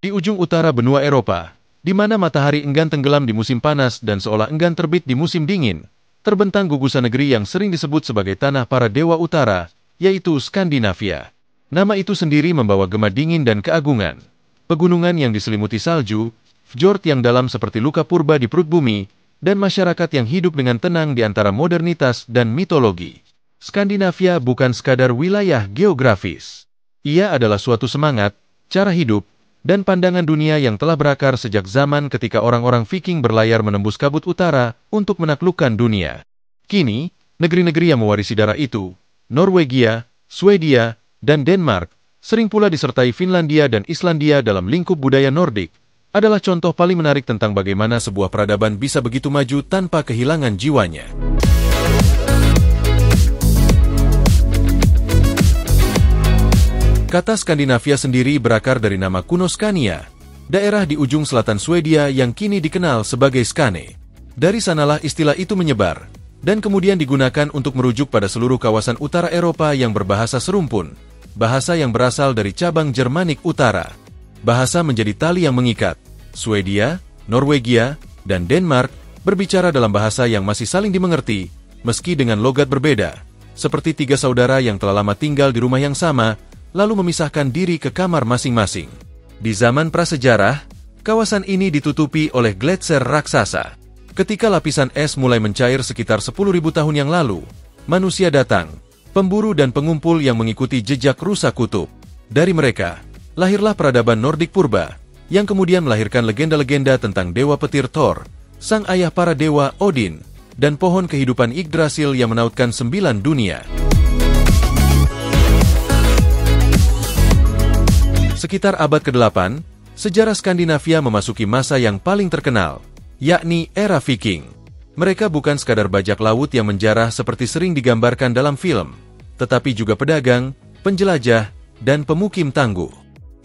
Di ujung utara benua Eropa, di mana matahari enggan tenggelam di musim panas dan seolah enggan terbit di musim dingin, terbentang gugusan negeri yang sering disebut sebagai tanah para dewa utara, yaitu Skandinavia. Nama itu sendiri membawa gema dingin dan keagungan. Pegunungan yang diselimuti salju, fjord yang dalam seperti luka purba di perut bumi, dan masyarakat yang hidup dengan tenang di antara modernitas dan mitologi. Skandinavia bukan sekadar wilayah geografis. Ia adalah suatu semangat, cara hidup, dan pandangan dunia yang telah berakar sejak zaman ketika orang-orang Viking berlayar menembus kabut utara untuk menaklukkan dunia. Kini, negeri-negeri yang mewarisi darah itu, Norwegia, Swedia, dan Denmark, sering pula disertai Finlandia dan Islandia dalam lingkup budaya Nordik, adalah contoh paling menarik tentang bagaimana sebuah peradaban bisa begitu maju tanpa kehilangan jiwanya. Kata Skandinavia sendiri berakar dari nama kuno Scania, daerah di ujung selatan Swedia yang kini dikenal sebagai Skane. Dari sanalah istilah itu menyebar, dan kemudian digunakan untuk merujuk pada seluruh kawasan utara Eropa yang berbahasa serumpun, bahasa yang berasal dari cabang Jermanik Utara. Bahasa menjadi tali yang mengikat. Swedia, Norwegia, dan Denmark berbicara dalam bahasa yang masih saling dimengerti, meski dengan logat berbeda, seperti tiga saudara yang telah lama tinggal di rumah yang sama, lalu memisahkan diri ke kamar masing-masing. Di zaman prasejarah, kawasan ini ditutupi oleh gletser raksasa. Ketika lapisan es mulai mencair sekitar 10.000 tahun yang lalu, manusia datang, pemburu dan pengumpul yang mengikuti jejak rusa kutub. Dari mereka, lahirlah peradaban Nordik purba, yang kemudian melahirkan legenda-legenda tentang dewa petir Thor, sang ayah para dewa Odin, dan pohon kehidupan Yggdrasil yang menautkan 9 dunia. Sekitar abad ke-8, sejarah Skandinavia memasuki masa yang paling terkenal, yakni era Viking. Mereka bukan sekadar bajak laut yang menjarah seperti sering digambarkan dalam film, tetapi juga pedagang, penjelajah, dan pemukim tangguh.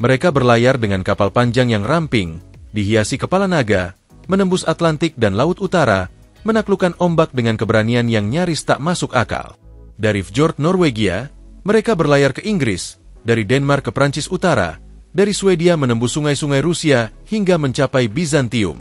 Mereka berlayar dengan kapal panjang yang ramping, dihiasi kepala naga, menembus Atlantik dan Laut Utara, menaklukkan ombak dengan keberanian yang nyaris tak masuk akal. Dari fjord Norwegia, mereka berlayar ke Inggris, dari Denmark ke Prancis Utara, dari Swedia menembus sungai-sungai Rusia hingga mencapai Bizantium.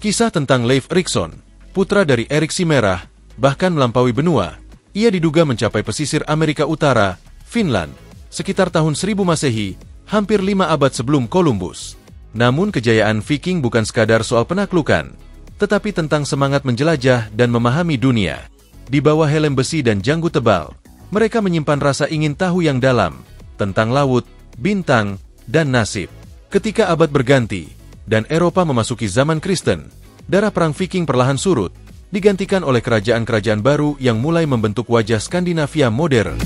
Kisah tentang Leif Erikson, putra dari Erik si Merah, bahkan melampaui benua. Ia diduga mencapai pesisir Amerika Utara, Finland, sekitar tahun 1000 Masehi, hampir 5 abad sebelum Columbus. Namun kejayaan Viking bukan sekadar soal penaklukan, tetapi tentang semangat menjelajah dan memahami dunia. Di bawah helm besi dan janggut tebal, mereka menyimpan rasa ingin tahu yang dalam, tentang laut, bintang, dan nasib. Ketika abad berganti, dan Eropa memasuki zaman Kristen, darah perang Viking perlahan surut, digantikan oleh kerajaan-kerajaan baru yang mulai membentuk wajah Skandinavia modern.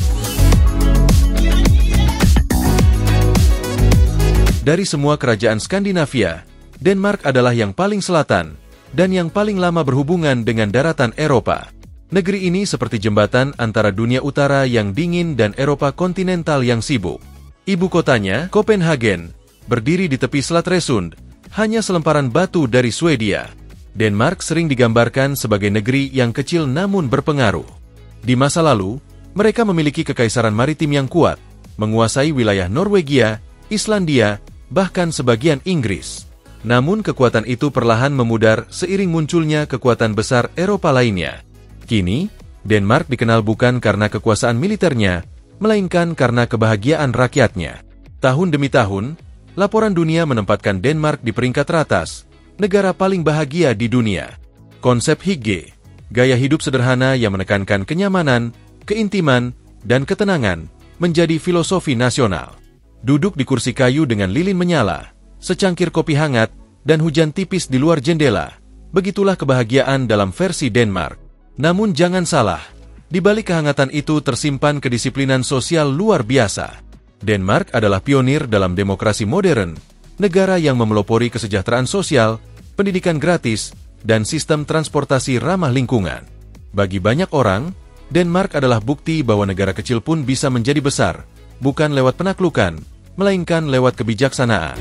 Dari semua kerajaan Skandinavia, Denmark adalah yang paling selatan, dan yang paling lama berhubungan dengan daratan Eropa. Negeri ini seperti jembatan antara dunia utara yang dingin dan Eropa kontinental yang sibuk. Ibu kotanya, Copenhagen, berdiri di tepi Selat Resund, hanya selemparan batu dari Swedia. Denmark sering digambarkan sebagai negeri yang kecil namun berpengaruh. Di masa lalu, mereka memiliki kekaisaran maritim yang kuat, menguasai wilayah Norwegia, Islandia, bahkan sebagian Inggris. Namun kekuatan itu perlahan memudar seiring munculnya kekuatan besar Eropa lainnya. Kini, Denmark dikenal bukan karena kekuasaan militernya, melainkan karena kebahagiaan rakyatnya. Tahun demi tahun, laporan dunia menempatkan Denmark di peringkat teratas, negara paling bahagia di dunia. Konsep hygge, gaya hidup sederhana yang menekankan kenyamanan, keintiman, dan ketenangan, menjadi filosofi nasional. Duduk di kursi kayu dengan lilin menyala, secangkir kopi hangat, dan hujan tipis di luar jendela, begitulah kebahagiaan dalam versi Denmark. Namun jangan salah, di balik kehangatan itu tersimpan kedisiplinan sosial luar biasa. Denmark adalah pionir dalam demokrasi modern, negara yang memelopori kesejahteraan sosial, pendidikan gratis, dan sistem transportasi ramah lingkungan. Bagi banyak orang, Denmark adalah bukti bahwa negara kecil pun bisa menjadi besar, bukan lewat penaklukan, melainkan lewat kebijaksanaan.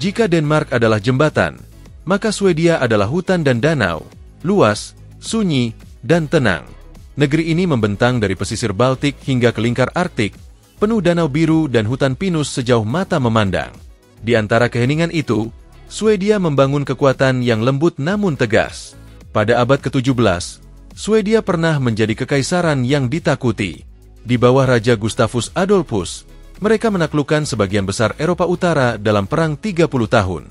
Jika Denmark adalah jembatan, maka Swedia adalah hutan dan danau, luas, sunyi, dan tenang. Negeri ini membentang dari pesisir Baltik hingga ke lingkar Arktik, penuh danau biru dan hutan pinus sejauh mata memandang. Di antara keheningan itu, Swedia membangun kekuatan yang lembut namun tegas. Pada abad ke-17, Swedia pernah menjadi kekaisaran yang ditakuti. Di bawah Raja Gustavus Adolphus, mereka menaklukkan sebagian besar Eropa Utara dalam perang 30 tahun.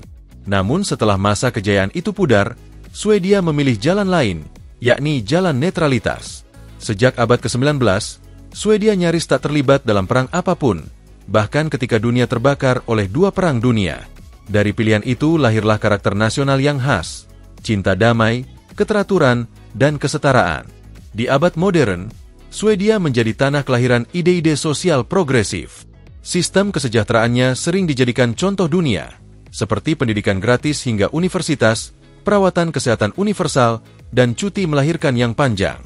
Namun setelah masa kejayaan itu pudar, Swedia memilih jalan lain, yakni jalan netralitas. Sejak abad ke-19, Swedia nyaris tak terlibat dalam perang apapun, bahkan ketika dunia terbakar oleh 2 perang dunia. Dari pilihan itu lahirlah karakter nasional yang khas, cinta damai, keteraturan, dan kesetaraan. Di abad modern, Swedia menjadi tanah kelahiran ide-ide sosial progresif. Sistem kesejahteraannya sering dijadikan contoh dunia, seperti pendidikan gratis hingga universitas, perawatan kesehatan universal, dan cuti melahirkan yang panjang.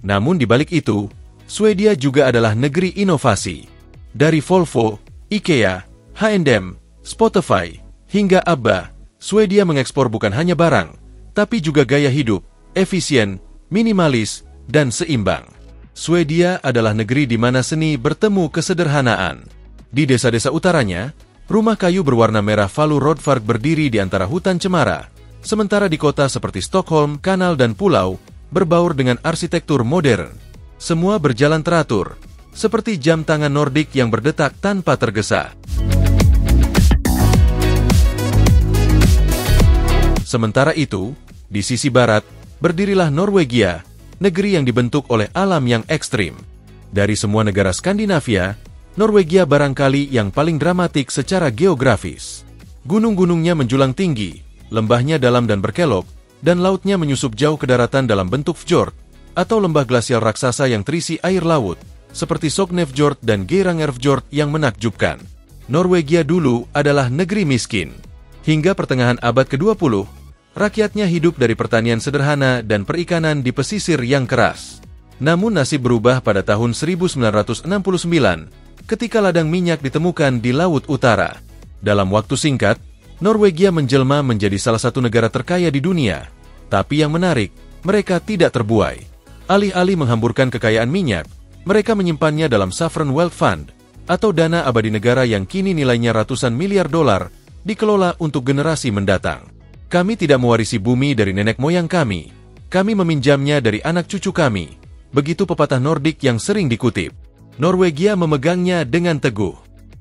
Namun di balik itu, Swedia juga adalah negeri inovasi. Dari Volvo, IKEA, H&M, Spotify, hingga ABBA, Swedia mengekspor bukan hanya barang, tapi juga gaya hidup, efisien, minimalis, dan seimbang. Swedia adalah negeri di mana seni bertemu kesederhanaan. Di desa-desa utaranya, rumah kayu berwarna merah Falu Rådvarg berdiri di antara hutan cemara, sementara di kota seperti Stockholm, kanal dan pulau, berbaur dengan arsitektur modern. Semua berjalan teratur, seperti jam tangan Nordik yang berdetak tanpa tergesa. Sementara itu, di sisi barat, berdirilah Norwegia, negeri yang dibentuk oleh alam yang ekstrim. Dari semua negara Skandinavia, Norwegia barangkali yang paling dramatik secara geografis. Gunung-gunungnya menjulang tinggi, lembahnya dalam dan berkelok, dan lautnya menyusup jauh ke daratan dalam bentuk fjord, atau lembah glasial raksasa yang terisi air laut, seperti Sognefjord dan Geirangerfjord yang menakjubkan. Norwegia dulu adalah negeri miskin. Hingga pertengahan abad ke-20, rakyatnya hidup dari pertanian sederhana dan perikanan di pesisir yang keras. Namun nasib berubah pada tahun 1969, ketika ladang minyak ditemukan di Laut Utara. Dalam waktu singkat, Norwegia menjelma menjadi salah satu negara terkaya di dunia. Tapi yang menarik, mereka tidak terbuai. Alih-alih menghamburkan kekayaan minyak, mereka menyimpannya dalam Sovereign Wealth Fund, atau dana abadi negara yang kini nilainya ratusan miliar dolar, dikelola untuk generasi mendatang. Kami tidak mewarisi bumi dari nenek moyang kami meminjamnya dari anak cucu kami. Begitu pepatah Nordik yang sering dikutip. Norwegia memegangnya dengan teguh.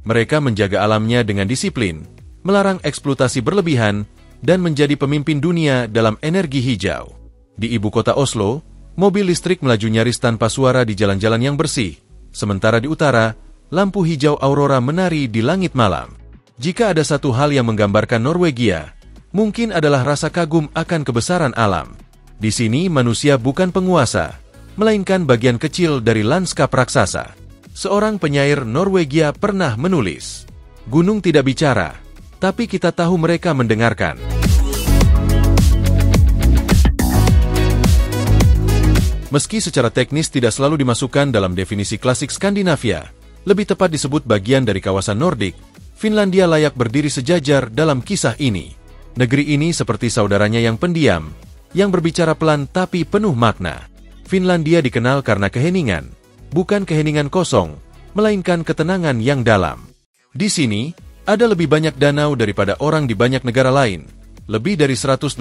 Mereka menjaga alamnya dengan disiplin, melarang eksploitasi berlebihan, dan menjadi pemimpin dunia dalam energi hijau. Di ibu kota Oslo, mobil listrik melaju nyaris tanpa suara di jalan-jalan yang bersih, sementara di utara, lampu hijau aurora menari di langit malam. Jika ada satu hal yang menggambarkan Norwegia, mungkin adalah rasa kagum akan kebesaran alam. Di sini manusia bukan penguasa, melainkan bagian kecil dari lanskap raksasa. Seorang penyair Norwegia pernah menulis, "Gunung tidak bicara, tapi kita tahu mereka mendengarkan." Meski secara teknis tidak selalu dimasukkan dalam definisi klasik Skandinavia, lebih tepat disebut bagian dari kawasan Nordik, Finlandia layak berdiri sejajar dalam kisah ini. Negeri ini seperti saudaranya yang pendiam, yang berbicara pelan tapi penuh makna. Finlandia dikenal karena keheningan, bukan keheningan kosong, melainkan ketenangan yang dalam. Di sini, ada lebih banyak danau daripada orang di banyak negara lain. Lebih dari 180.000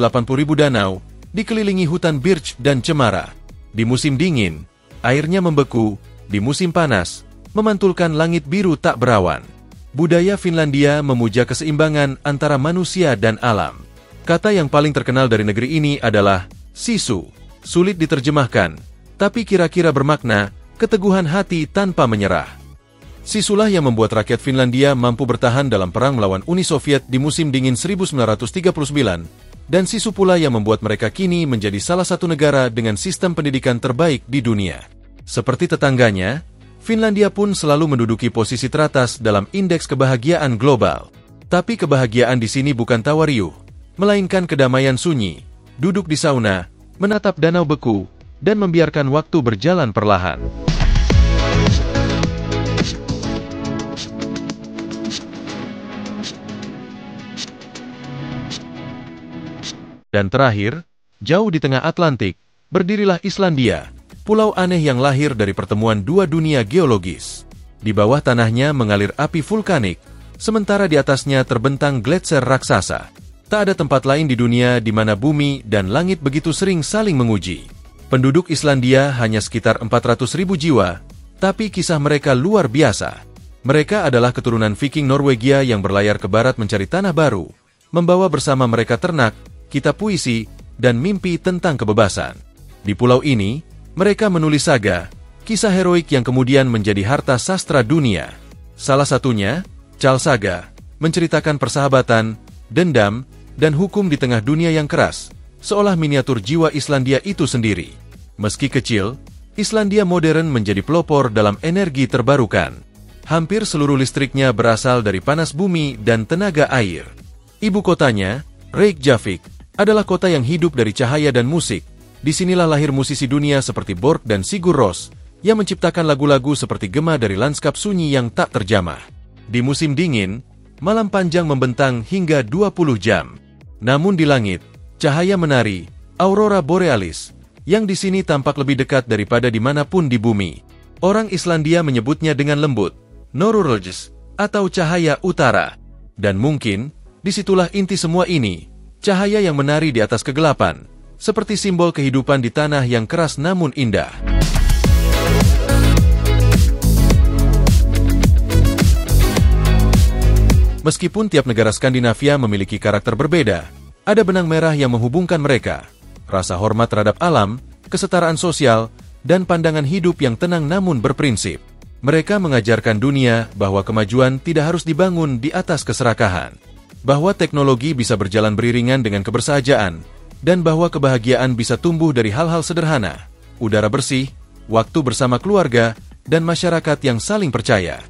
danau, dikelilingi hutan birch dan cemara. Di musim dingin, airnya membeku, di musim panas, memantulkan langit biru tak berawan. Budaya Finlandia memuja keseimbangan antara manusia dan alam. Kata yang paling terkenal dari negeri ini adalah sisu. Sulit diterjemahkan, tapi kira-kira bermakna keteguhan hati tanpa menyerah. Sisulah yang membuat rakyat Finlandia mampu bertahan dalam perang melawan Uni Soviet di musim dingin 1939, dan sisu pula yang membuat mereka kini menjadi salah satu negara dengan sistem pendidikan terbaik di dunia. Seperti tetangganya, Finlandia pun selalu menduduki posisi teratas dalam indeks kebahagiaan global. Tapi kebahagiaan di sini bukan tawariuh, melainkan kedamaian sunyi, duduk di sauna, menatap danau beku, dan membiarkan waktu berjalan perlahan. Dan terakhir, jauh di tengah Atlantik, berdirilah Islandia, pulau aneh yang lahir dari pertemuan dua dunia geologis. Di bawah tanahnya mengalir api vulkanik, sementara di atasnya terbentang gletser raksasa. Tak ada tempat lain di dunia di mana bumi dan langit begitu sering saling menguji. Penduduk Islandia hanya sekitar 400.000 jiwa, tapi kisah mereka luar biasa. Mereka adalah keturunan Viking Norwegia yang berlayar ke barat mencari tanah baru, membawa bersama mereka ternak, kitab puisi, dan mimpi tentang kebebasan. Di pulau ini, mereka menulis saga, kisah heroik yang kemudian menjadi harta sastra dunia. Salah satunya, Jarl Saga, menceritakan persahabatan, dendam, dan hukum di tengah dunia yang keras, seolah miniatur jiwa Islandia itu sendiri. Meski kecil, Islandia modern menjadi pelopor dalam energi terbarukan. Hampir seluruh listriknya berasal dari panas bumi dan tenaga air. Ibu kotanya, Reykjavik, adalah kota yang hidup dari cahaya dan musik. Disinilah lahir musisi dunia seperti Björk dan Sigur Rós, yang menciptakan lagu-lagu seperti gema dari lanskap sunyi yang tak terjamah. Di musim dingin, malam panjang membentang hingga 20 jam. Namun di langit, cahaya menari, aurora borealis, yang di sini tampak lebih dekat daripada dimanapun di bumi. Orang Islandia menyebutnya dengan lembut, Norðurljós, atau cahaya utara. Dan mungkin, disitulah inti semua ini, cahaya yang menari di atas kegelapan, seperti simbol kehidupan di tanah yang keras namun indah. Meskipun tiap negara Skandinavia memiliki karakter berbeda, ada benang merah yang menghubungkan mereka. Rasa hormat terhadap alam, kesetaraan sosial, dan pandangan hidup yang tenang namun berprinsip. Mereka mengajarkan dunia bahwa kemajuan tidak harus dibangun di atas keserakahan. Bahwa teknologi bisa berjalan beriringan dengan kebersahajaan, dan bahwa kebahagiaan bisa tumbuh dari hal-hal sederhana. Udara bersih, waktu bersama keluarga, dan masyarakat yang saling percaya.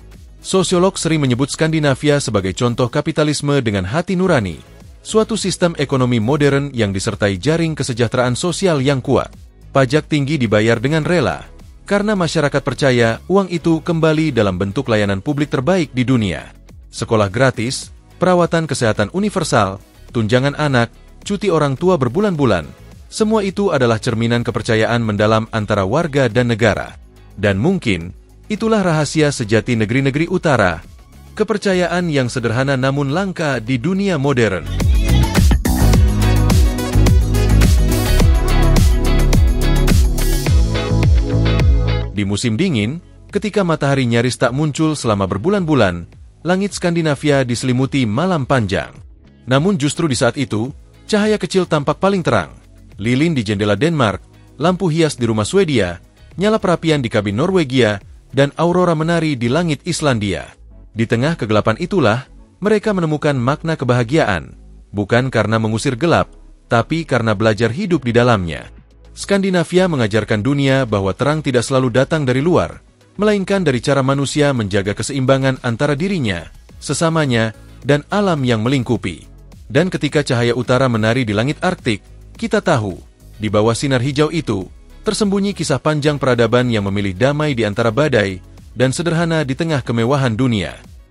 Sosiolog sering menyebut Skandinavia sebagai contoh kapitalisme dengan hati nurani, suatu sistem ekonomi modern yang disertai jaring kesejahteraan sosial yang kuat. Pajak tinggi dibayar dengan rela, karena masyarakat percaya uang itu kembali dalam bentuk layanan publik terbaik di dunia. Sekolah gratis, perawatan kesehatan universal, tunjangan anak, cuti orang tua berbulan-bulan, semua itu adalah cerminan kepercayaan mendalam antara warga dan negara. Dan mungkin, itulah rahasia sejati negeri-negeri utara, kepercayaan yang sederhana namun langka di dunia modern. Di musim dingin, ketika matahari nyaris tak muncul selama berbulan-bulan, langit Skandinavia diselimuti malam panjang. Namun justru di saat itu, cahaya kecil tampak paling terang. Lilin di jendela Denmark, lampu hias di rumah Swedia, nyala perapian di kabin Norwegia, dan aurora menari di langit Islandia. Di tengah kegelapan itulah, mereka menemukan makna kebahagiaan, bukan karena mengusir gelap, tapi karena belajar hidup di dalamnya. Skandinavia mengajarkan dunia bahwa terang tidak selalu datang dari luar, melainkan dari cara manusia menjaga keseimbangan antara dirinya, sesamanya, dan alam yang melingkupi. Dan ketika cahaya utara menari di langit Arktik, kita tahu, di bawah sinar hijau itu, tersembunyi kisah panjang peradaban yang memilih damai di antara badai dan sederhana di tengah kemewahan dunia.